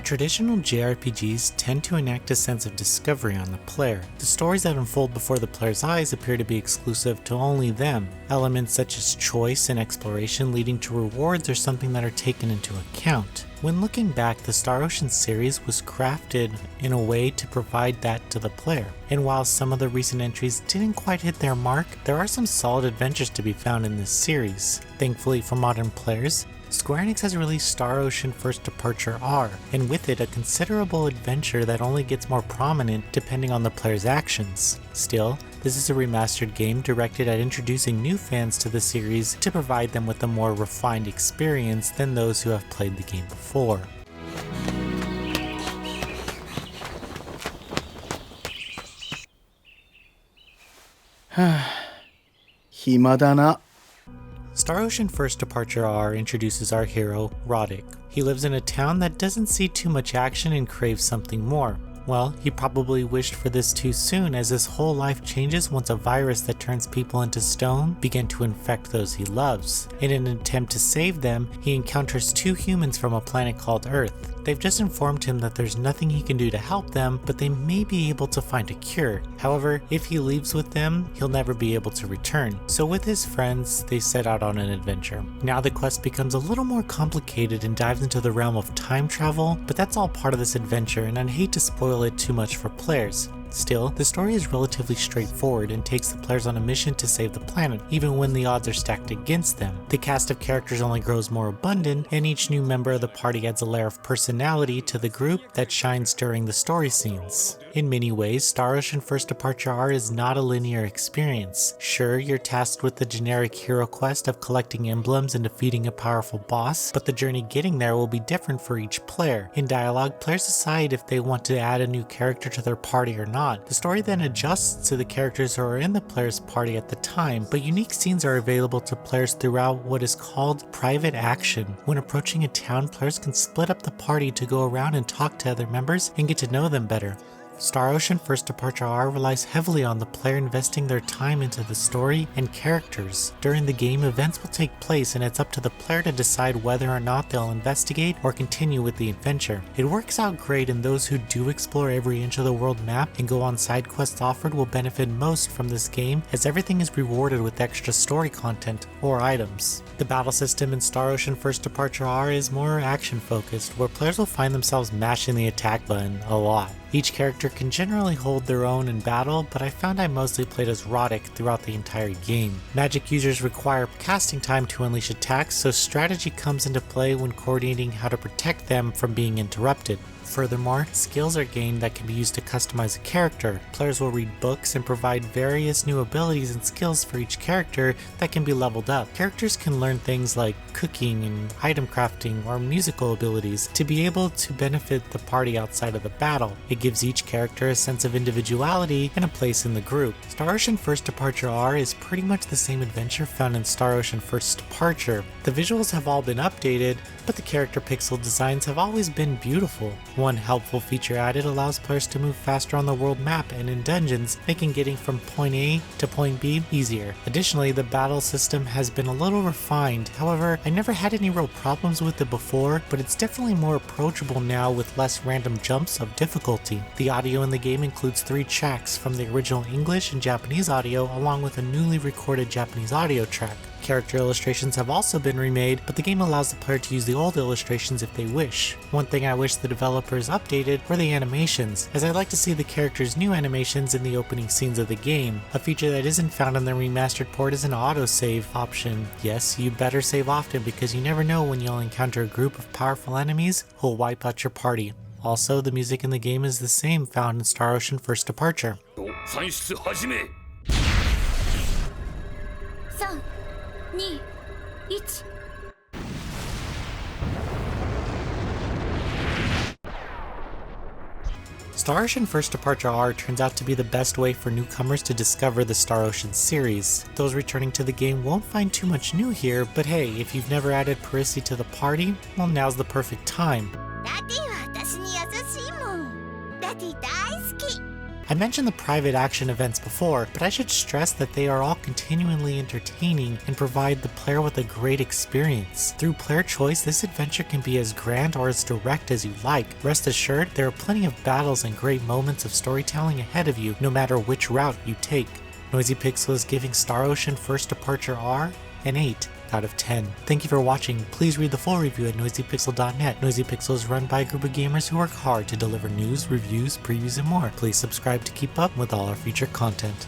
Traditional JRPGs tend to enact a sense of discovery on the player. The stories that unfold before the player's eyes appear to be exclusive to only them. Elements such as choice and exploration leading to rewards are something that are taken into account. When looking back, the Star Ocean series was crafted in a way to provide that to the player. And while some of the recent entries didn't quite hit their mark, there are some solid adventures to be found in this series. Thankfully for modern players, Square Enix has released Star Ocean First Departure R, and with it a considerable adventure that only gets more prominent depending on the player's actions. Still, this is a remastered game directed at introducing new fans to the series to provide them with a more refined experience than those who have played the game before. Himadana. Star Ocean First Departure R introduces our hero, Roddick. He lives in a town that doesn't see too much action and craves something more. Well, he probably wished for this too soon, as his whole life changes once a virus that turns people into stone began to infect those he loves. In an attempt to save them, he encounters two humans from a planet called Earth. They've just informed him that there's nothing he can do to help them, but they may be able to find a cure. However, if he leaves with them, he'll never be able to return. So with his friends, they set out on an adventure. Now the quest becomes a little more complicated and dives into the realm of time travel, but that's all part of this adventure, and I'd hate to spoil it too much for players. Still, the story is relatively straightforward and takes the players on a mission to save the planet, even when the odds are stacked against them. The cast of characters only grows more abundant, and each new member of the party adds a layer of personality to the group that shines during the story scenes. In many ways, Star Ocean First Departure R is not a linear experience. Sure, you're tasked with the generic hero quest of collecting emblems and defeating a powerful boss, but the journey getting there will be different for each player. In dialogue, players decide if they want to add a new character to their party or not. The story then adjusts to the characters who are in the player's party at the time, but unique scenes are available to players throughout what is called private action. When approaching a town, players can split up the party to go around and talk to other members and get to know them better. Star Ocean First Departure R relies heavily on the player investing their time into the story and characters. During the game, events will take place and it's up to the player to decide whether or not they'll investigate or continue with the adventure. It works out great, and those who do explore every inch of the world map and go on side quests offered will benefit most from this game, as everything is rewarded with extra story content or items. The battle system in Star Ocean First Departure R is more action focused, where players will find themselves mashing the attack button a lot. Each character can generally hold their own in battle, but I found I mostly played as Roddick throughout the entire game. Magic users require casting time to unleash attacks, so strategy comes into play when coordinating how to protect them from being interrupted. Furthermore, skills are gained that can be used to customize a character. Players will read books and provide various new abilities and skills for each character that can be leveled up. Characters can learn things like cooking and item crafting or musical abilities to be able to benefit the party outside of the battle. It gives each character a sense of individuality and a place in the group. Star Ocean First Departure R is pretty much the same adventure found in Star Ocean First Departure. The visuals have all been updated, but the character pixel designs have always been beautiful. One helpful feature added allows players to move faster on the world map and in dungeons, making getting from point A to point B easier. Additionally, the battle system has been a little refined. However, I never had any real problems with it before, but it's definitely more approachable now with less random jumps of difficulty. The audio in the game includes 3 tracks from the original English and Japanese audio, along with a newly recorded Japanese audio track. Character illustrations have also been remade, but the game allows the player to use the old illustrations if they wish. One thing I wish the developers updated were the animations, as I'd like to see the characters' new animations in the opening scenes of the game. A feature that isn't found on the remastered port is an autosave option. Yes, you better save often, because you never know when you'll encounter a group of powerful enemies who'll wipe out your party. Also, the music in the game is the same found in Star Ocean First Departure. 2、1。Star Ocean First Departure R turns out to be the best way for newcomers to discover the Star Ocean series. Those returning to the game won't find too much new here, but hey, if you've never added Parisi to the party, well, now's the perfect time. I mentioned the private action events before, but I should stress that they are all continually entertaining and provide the player with a great experience. Through player choice, this adventure can be as grand or as direct as you like. Rest assured, there are plenty of battles and great moments of storytelling ahead of you, no matter which route you take. Noisy Pixel is giving Star Ocean First Departure R an 8 out of 10. Thank you for watching. Please read the full review at noisypixel.net. Noisy Pixel is run by a group of gamers who work hard to deliver news, reviews, previews, and more. Please subscribe to keep up with all our future content.